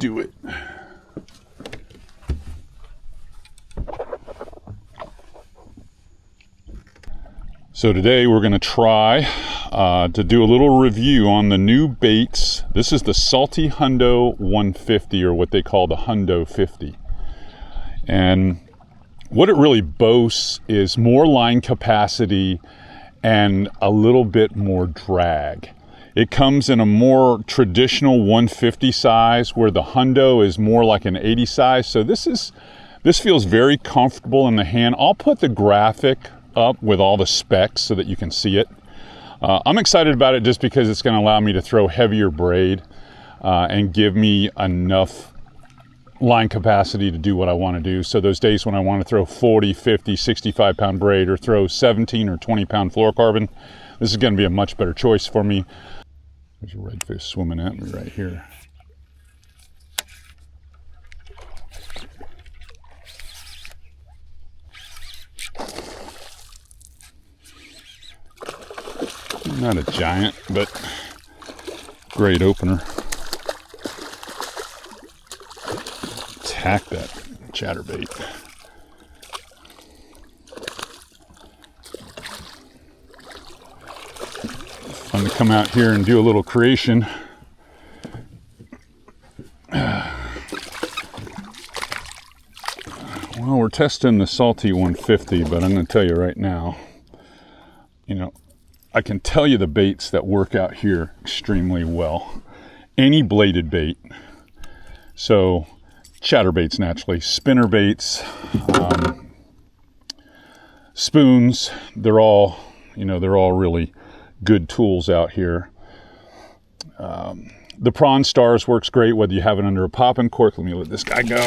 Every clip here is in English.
do it. So today we're going to try to do a little review on the new baits. This is the Salty Hundo 150, or what they call the Hundo 50. And what it really boasts is more line capacity and a little bit more drag. It comes in a more traditional 150 size, where the Hundo is more like an 80 size. So this feels very comfortable in the hand. I'll put the graphic up with all the specs so that you can see it. I'm excited about it just because it's going to allow me to throw heavier braid and give me enough line capacity to do what I want to do. So those days when I want to throw 40, 50, 65 pound braid, or throw 17 or 20 pound fluorocarbon, this is going to be a much better choice for me. There's a redfish swimming at me right here. Not a giant, but great opener. Attack that chatterbait. Fun to come out here and do a little creation. Well, we're testing the Salty 150, but I'm going to tell you right now, you know, I can tell you the baits that work out here extremely well. Any bladed bait. So chatterbaits naturally, spinner baits, spoons, they're all really good tools out here. The Prawn Stars works great whether you have it under a popping cork. Let me let this guy go.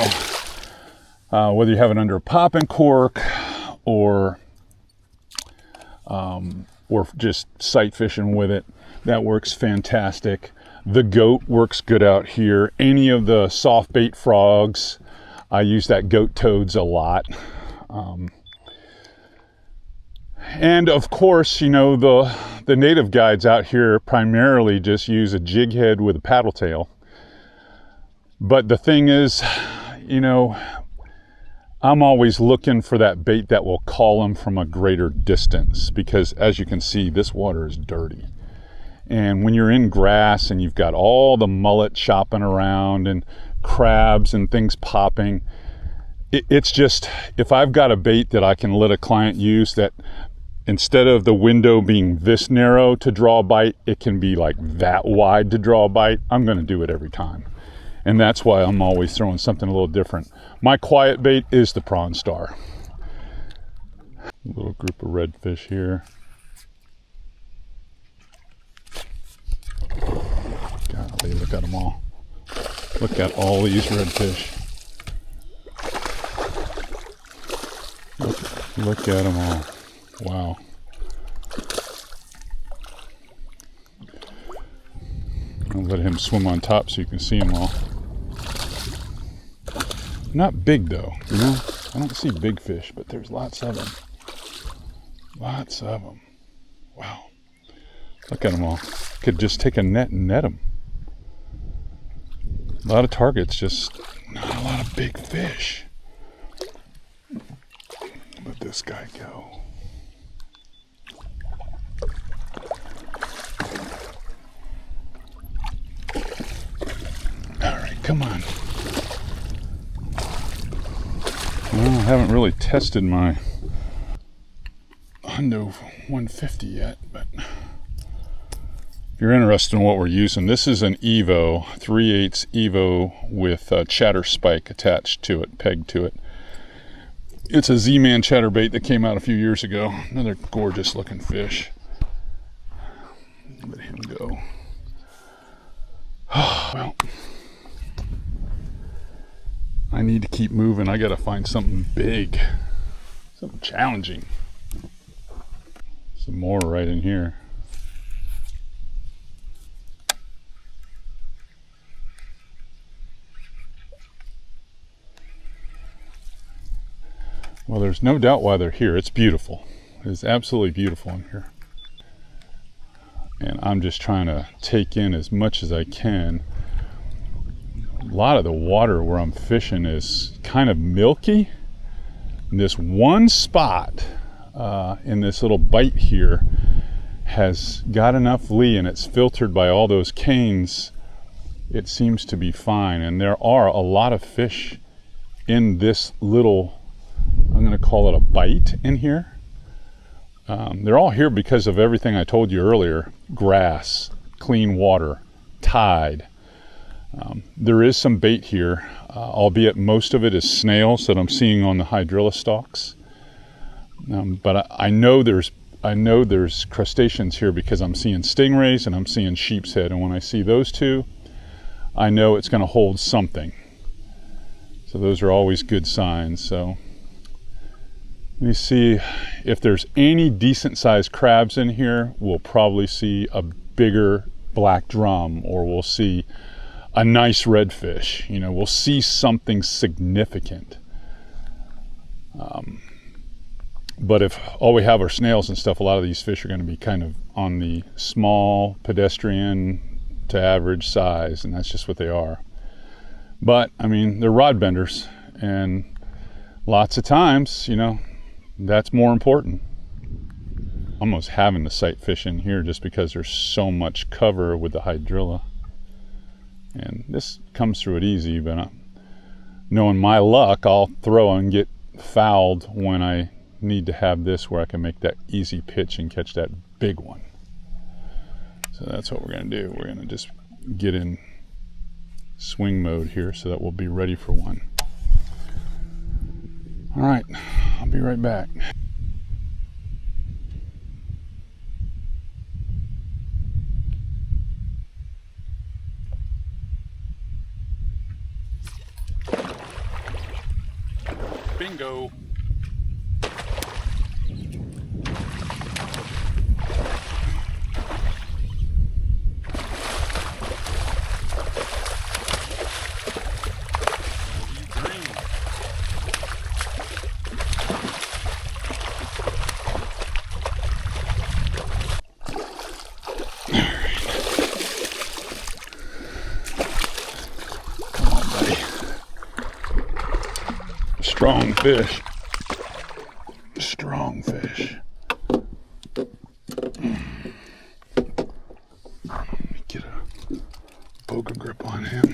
Whether you have it under a popping cork or just sight fishing with it, that works fantastic. The Goat works good out here. Any of the soft bait frogs, I use that Goat Toads a lot. And of course, you know, the native guides out here primarily just use a jig head with a paddle tail. But the thing is, you know, I'm always looking for that bait that will call them from a greater distance, because as you can see, this water is dirty. And when you're in grass and you've got all the mullet chopping around and crabs and things popping, it's just, if I've got a bait that I can let a client use that instead of the window being this narrow to draw a bite, it can be like that wide to draw a bite, I'm going to do it every time. And that's why I'm always throwing something a little different. My quiet bait is the Prawn Star. A little group of redfish here. Golly, look at them all. Look at all these redfish. Look at them all. Wow. I'll let him swim on top so you can see them all. Not big though, you know? I don't see big fish, but there's lots of them. Lots of them. Wow. Look at them all. Could just take a net and net them. A lot of targets, just not a lot of big fish. Let this guy go. All right, come on. Well, I haven't really tested my Hundo 150 yet, but if you're interested in what we're using, this is an Evo, 3/8 Evo with a chatter spike attached to it, pegged to it. It's a Z-Man chatterbait that came out a few years ago. Another gorgeous looking fish. Let him go. Well, I need to keep moving. I gotta find something big, something challenging. Some more right in here. Well, there's no doubt why they're here. It's beautiful. It's absolutely beautiful in here. And I'm just trying to take in as much as I can. lot of the water where I'm fishing is kind of milky. And this one spot in this little bite here has got enough lee, and it's filtered by all those canes. It seems to be fine, and there are a lot of fish in this little, I'm going to call it a bite in here. They're all here because of everything I told you earlier: grass, clean water, tide. There is some bait here, albeit most of it is snails that I'm seeing on the hydrilla stalks. But I know there's crustaceans here because I'm seeing stingrays and I'm seeing sheep's head, and when I see those two, I know it's going to hold something. So those are always good signs. So let me see if there's any decent sized crabs in here. We'll probably see a bigger black drum, or we'll see a nice redfish. You know, we'll see something significant. But if all we have are snails and stuff, a lot of these fish are going to be kind of on the small pedestrian to average size, and that's just what they are. But I mean, they're rod benders, and lots of times, you know, that's more important. Almost having to sight fish in here just because there's so much cover with the hydrilla. And this comes through it easy, but knowing my luck, I'll throw and get fouled when I need to have this where I can make that easy pitch and catch that big one. So that's what we're going to do. We're going to just get in swing mode here so that we'll be ready for one. All right, I'll be right back. Bingo. Strong fish. Strong fish. Let me get a poker grip on him.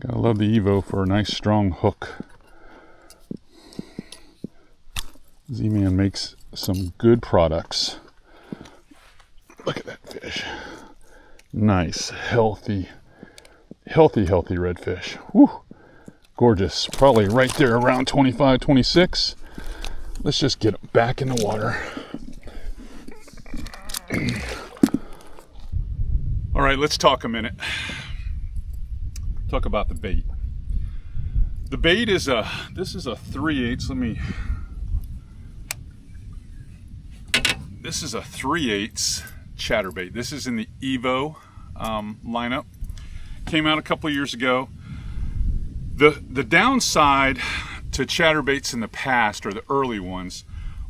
Gotta love the Evo for a nice strong hook. Z-Man makes some good products. Look at that fish. Nice, healthy redfish. Woo, gorgeous. Probably right there around 25, 26. Let's just get him back in the water. All right, let's talk a minute. Talk about the bait. The bait is this is a 3/8. This is a 3/8 chatterbait. This is in the Evo lineup. Came out a couple of years ago. The downside to chatterbaits in the past, or the early ones,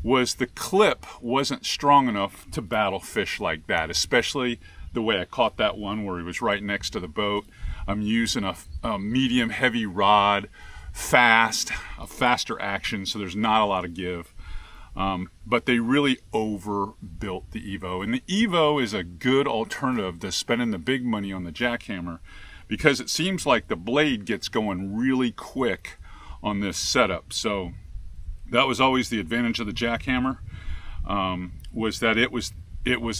was the clip wasn't strong enough to battle fish like that, especially the way I caught that one where he was right next to the boat. I'm using a medium heavy rod, a faster action, so there's not a lot of give. But they really overbuilt the Evo, and the Evo is a good alternative to spending the big money on the jackhammer, because it seems like the blade gets going really quick on this setup. So that was always the advantage of the jackhammer, was that it was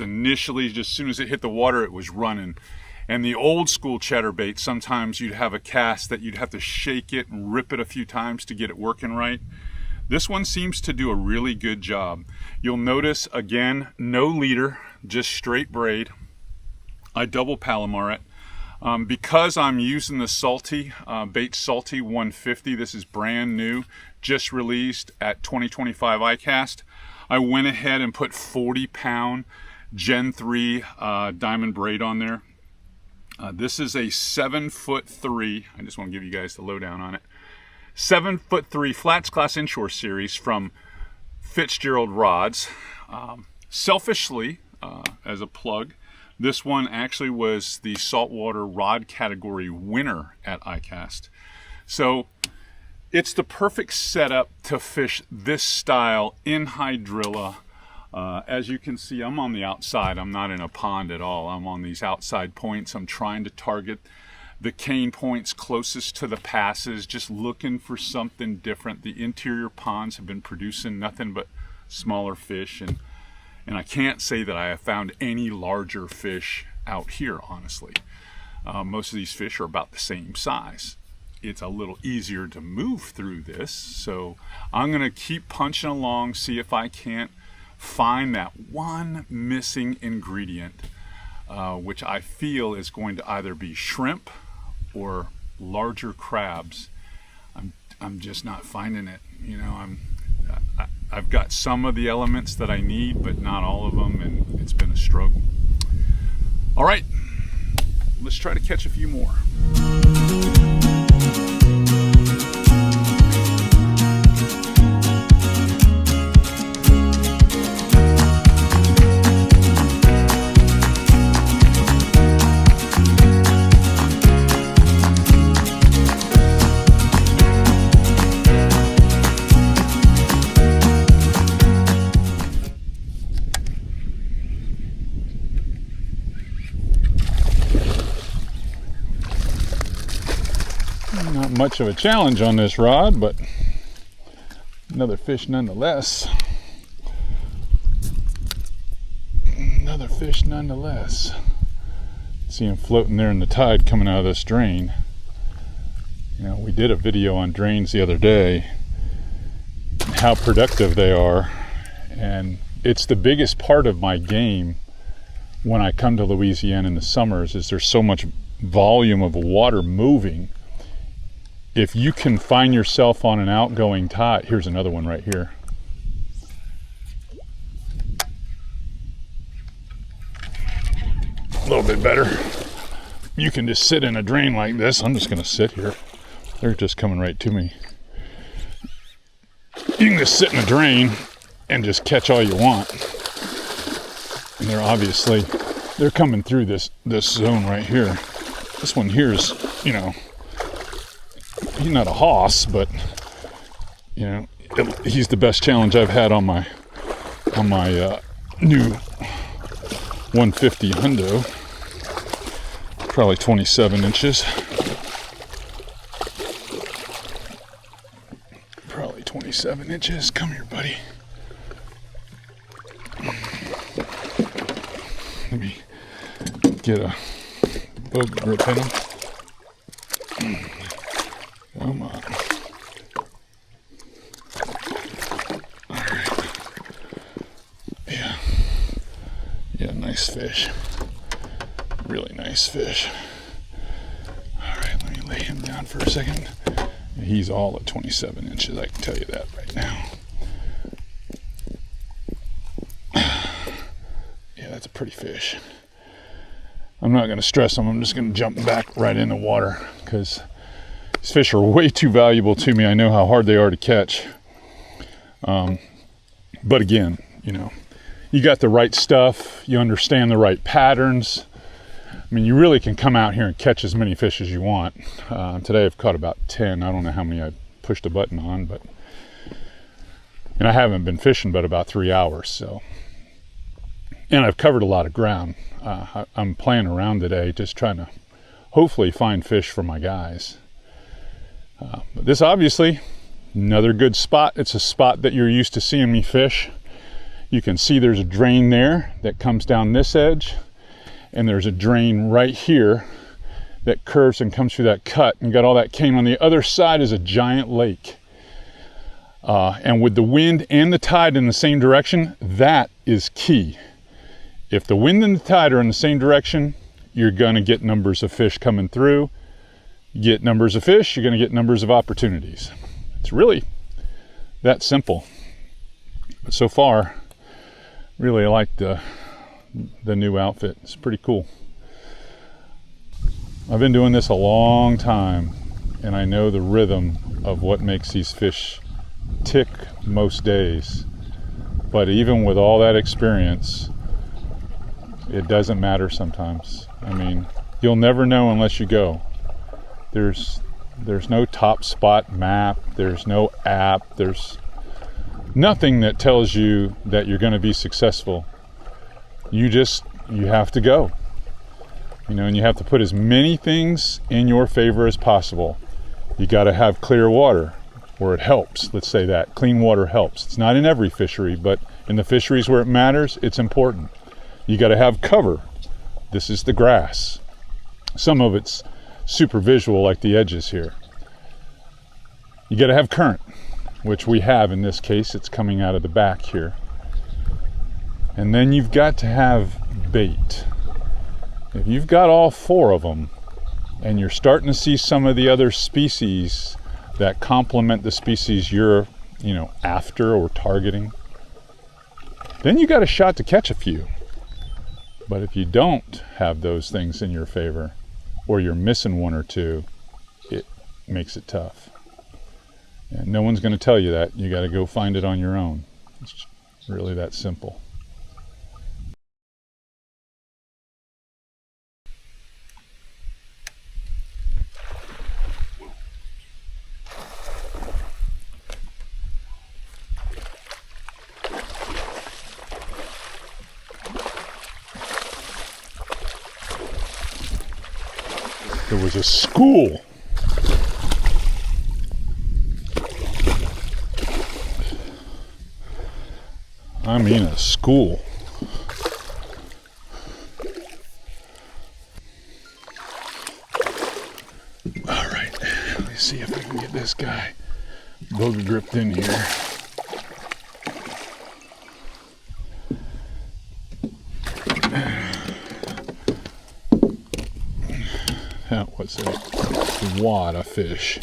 initially, just as soon as it hit the water, it was running. And the old school chatterbait, sometimes you'd have a cast that you'd have to shake it and rip it a few times to get it working right. This one seems to do a really good job. You'll notice, again, no leader, just straight braid. I double Palomar it. Because I'm using the Salty, Bait Salty 150, this is brand new, just released at 2025 iCast, I went ahead and put 40-pound Gen 3 diamond braid on there. This is a 7'3". I just want to give you guys the lowdown on it. 7'3" FlatsClass Inshore series from Fitzgerald Rods. Selfishly, as a plug, this one actually was the saltwater rod category winner at ICAST. So it's the perfect setup to fish this style in hydrilla. As you can see, I'm on the outside. I'm not in a pond at all. I'm on these outside points. I'm trying to target the cane points closest to the passes, just looking for something different. The interior ponds have been producing nothing but smaller fish, and I can't say that I have found any larger fish out here, honestly. Most of these fish are about the same size. It's a little easier to move through this, so I'm gonna keep punching along, see if I can't find that one missing ingredient, which I feel is going to either be shrimp or larger crabs. I'm just not finding it. You know, I've got some of the elements that I need, but not all of them, and it's been a struggle. All right, let's try to catch a few more. Not much of a challenge on this rod, but another fish nonetheless. Another fish nonetheless. See him floating there in the tide coming out of this drain. You know, we did a video on drains the other day, how productive they are, and it's the biggest part of my game when I come to Louisiana in the summers, is there's so much volume of water moving. If you can find yourself on an outgoing tide, here's another one right here. A little bit better. You can just sit in a drain like this. I'm just gonna sit here. They're just coming right to me. You can just sit in a drain and just catch all you want. And they're coming through this zone right here. This one here is, you know, he's not a hoss, but you know, he's the best challenge I've had on my new 150 hundo. Probably 27 inches. Probably 27 inches. Come here, buddy. Let me get a boat grip in him. Come on. All right. Yeah, nice fish. Really nice fish. All right, let me lay him down for a second. He's all at 27 inches, I can tell you that right now. Yeah, that's a pretty fish. I'm not going to stress him. I'm just going to jump back right in the water because these fish are way too valuable to me. I know how hard they are to catch. But again, you know, you got the right stuff. You understand the right patterns. I mean, you really can come out here and catch as many fish as you want. Today I've caught about 10. I don't know how many I pushed a button on, and I haven't been fishing but about 3 hours. So, and I've covered a lot of ground. I'm playing around today, just trying to hopefully find fish for my guys. But this obviously, another good spot. It's a spot that you're used to seeing me fish. You can see there's a drain there that comes down this edge, and there's a drain right here that curves and comes through that cut, and got all that cane. On the other side is a giant lake. And with the wind and the tide in the same direction, that is key. If the wind and the tide are in the same direction, you're gonna get numbers of fish coming through. You get numbers of fish, you're gonna get numbers of opportunities. It's really that simple. But so far, really I like the new outfit. It's pretty cool. I've been doing this a long time, and I know the rhythm of what makes these fish tick most days. But even with all that experience, it doesn't matter sometimes. I mean, you'll never know unless you go. There's no top spot map, there's no app, there's nothing that tells you that you're going to be successful. You have to go. You know, and you have to put as many things in your favor as possible. You got to have clear water where it helps. Let's say that clean water helps. It's not in every fishery, but in the fisheries where it matters, it's important. You got to have cover. This is the grass. Some of it's super visual, like the edges here. You got to have current, which we have in this case. It's coming out of the back here. And then you've got to have bait. If you've got all four of them, and you're starting to see some of the other species that complement the species you're, after or targeting, then you got a shot to catch a few. But if you don't have those things in your favor, or you're missing one or two, it makes it tough. And no one's going to tell you that. You got to go find it on your own. It's really that simple. There was a school. I mean a school. All right, let me see if I can get this guy booger gripped in here. That was a wad of fish.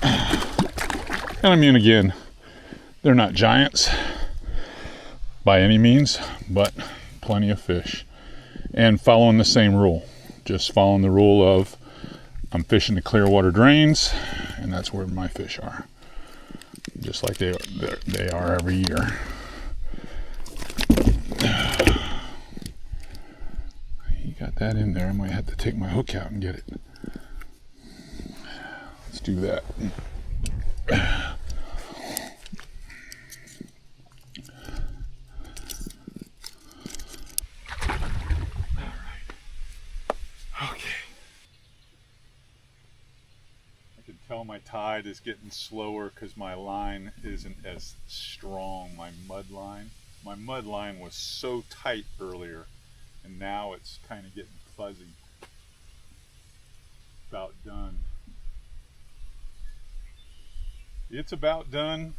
And I mean, again, they're not giants by any means, but plenty of fish. And following the same rule, just following the rule of I'm fishing the clear water drains, and that's where my fish are, just like they are every year. You got that in there. I might have to take my hook out and get it. Let's do that. My tide is getting slower because my line isn't as strong. My mud line was so tight earlier, and now it's kind of getting fuzzy. About done. It's about done,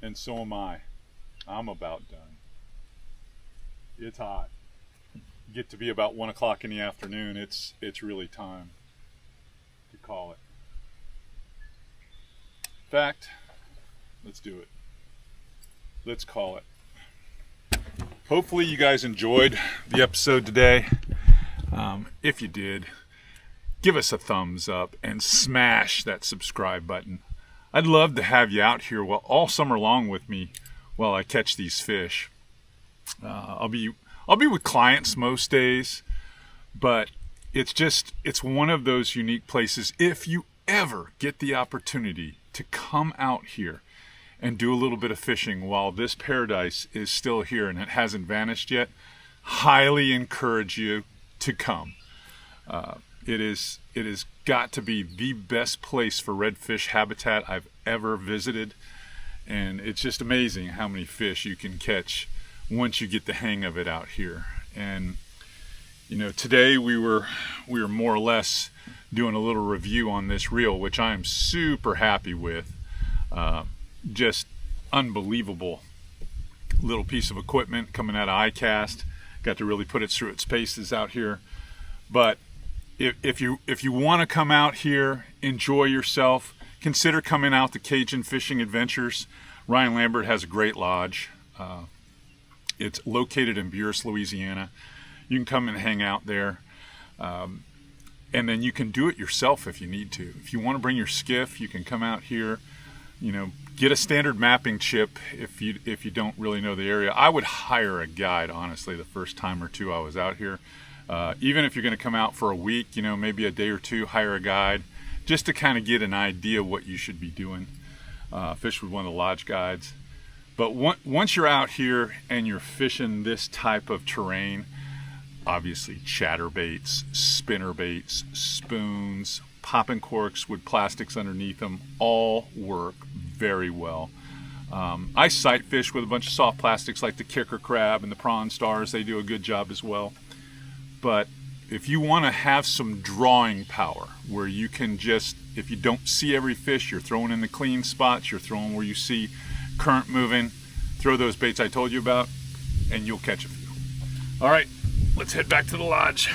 and so am I. I'm about done. It's hot. Get to be about 1 o'clock in the afternoon. It's really time to call it. In fact, let's do it. Let's call it. Hopefully you guys enjoyed the episode today. If you did, give us a thumbs up and smash that subscribe button. I'd love to have you out here all summer long with me while I catch these fish. I'll be with clients most days, but it's one of those unique places. If you ever get the opportunity to come out here and do a little bit of fishing while this paradise is still here and it hasn't vanished yet, highly encourage you to come. It has got to be the best place for redfish habitat I've ever visited, and it's just amazing how many fish you can catch once you get the hang of it out here. And today we were more or less doing a little review on this reel, which I am super happy with. Just unbelievable little piece of equipment coming out of iCast. Got to really put it through its paces out here. But if you want to come out here, enjoy yourself, consider coming out to Cajun Fishing Adventures. Ryan Lambert has a great lodge. It's located in Buras, Louisiana. You can come and hang out there. And then you can do it yourself if you need to. If you want to bring your skiff, you can come out here, you know, get a standard mapping chip if you don't really know the area. I would hire a guide, honestly, the first time or two I was out here. Even if you're going to come out for a week, you know, maybe a day or two, hire a guide just to kind of get an idea what you should be doing. Fish with one of the lodge guides. But once you're out here and you're fishing this type of terrain, obviously chatterbaits, spinnerbaits, spoons, popping corks with plastics underneath them all work very well. I sight fish with a bunch of soft plastics like the kicker crab and the prawn stars. They do a good job as well. But if you want to have some drawing power where you can just, if you don't see every fish, you're throwing in the clean spots, you're throwing where you see current moving, throw those baits I told you about and you'll catch a few. All right, let's head back to the lodge.